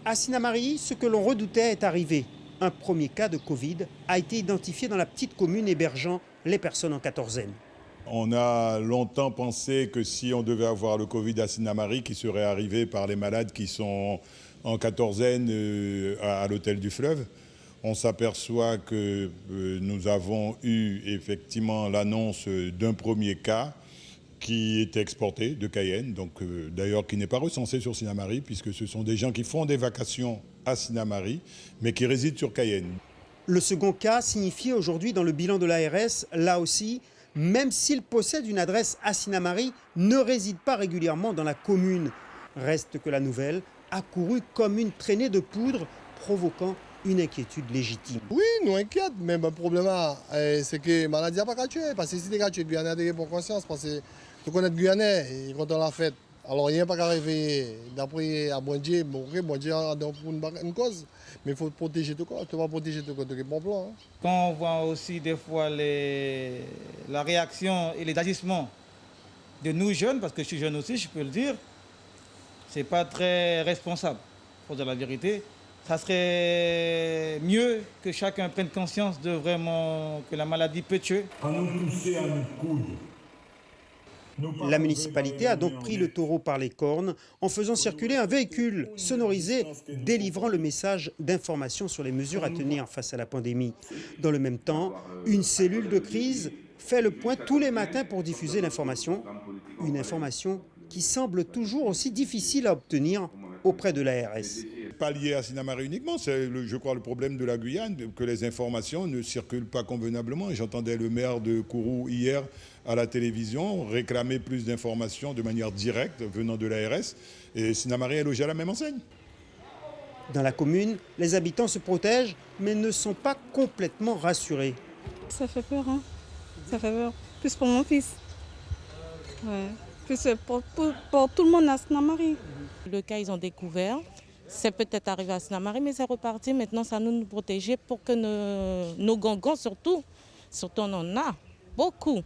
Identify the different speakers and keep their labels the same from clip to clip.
Speaker 1: À Sinnamary, ce que l'on redoutait est arrivé. Un premier cas de Covid a été identifié dans la petite commune hébergeant les personnes en quatorzaine.
Speaker 2: On a longtemps pensé que si on devait avoir le Covid à Sinnamary, qui serait arrivé par les malades qui sont en quatorzaine à l'hôtel du Fleuve. On s'aperçoit que nous avons eu effectivement l'annonce d'un premier cas qui est exporté de Cayenne, donc d'ailleurs qui n'est pas recensé sur Sinnamary, puisque ce sont des gens qui font des vacations à Sinnamary, mais qui résident sur Cayenne.
Speaker 1: Le second cas signifié aujourd'hui dans le bilan de l'ARS, là aussi, même s'il possède une adresse à Sinnamary, ne réside pas régulièrement dans la commune. Reste que la nouvelle a couru comme une traînée de poudre, provoquant une inquiétude légitime.
Speaker 3: Oui, nous inquiète, mais le problème, c'est que la maladie n'a pas qu'à tuer. Parce que si tu es Guyanais, tu pour conscience, parce que tu connais Guyanais, et quand on l'a fait, alors il n'y a pas qu'à arriver d'après à Dieu, Dieu a une cause, mais il faut protéger tout corps, tu vas protéger tout corps, tu as un bon plan. Hein.
Speaker 4: Quand on voit aussi des fois la réaction et les agissements de nous jeunes, parce que je suis jeune aussi, je peux le dire, c'est pas très responsable, pour dire la vérité. Ça serait mieux que chacun prenne conscience de vraiment que la maladie peut tuer.
Speaker 1: La municipalité a donc pris le taureau par les cornes en faisant circuler un véhicule sonorisé délivrant le message d'information sur les mesures à tenir face à la pandémie. Dans le même temps, une cellule de crise fait le point tous les matins pour diffuser l'information. Une information qui semble toujours aussi difficile à obtenir auprès de l'ARS.
Speaker 2: Pas lié à Sinnamary uniquement, c'est je crois le problème de la Guyane, que les informations ne circulent pas convenablement. J'entendais le maire de Kourou hier à la télévision réclamer plus d'informations de manière directe venant de l'ARS, et Sinnamary est logé à la même enseigne.
Speaker 1: Dans la commune, les habitants se protègent mais ne sont pas complètement rassurés.
Speaker 5: Ça fait peur, hein. Ça fait peur. Plus pour mon fils. Ouais. Plus pour tout le monde à Sinnamary.
Speaker 6: Le cas, ils ont découvert. C'est peut-être arrivé à Sinnamary, mais c'est reparti. Maintenant, ça nous protéger pour que nos gongons, surtout on en a beaucoup,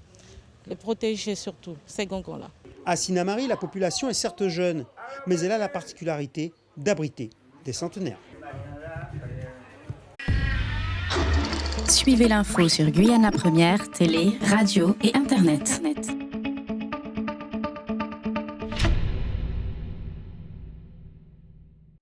Speaker 6: les protéger surtout, ces gongons-là.
Speaker 1: À Sinnamary, la population est certes jeune, mais elle a la particularité d'abriter des centenaires.
Speaker 7: Suivez l'info sur Guyana Première, télé, radio et Internet.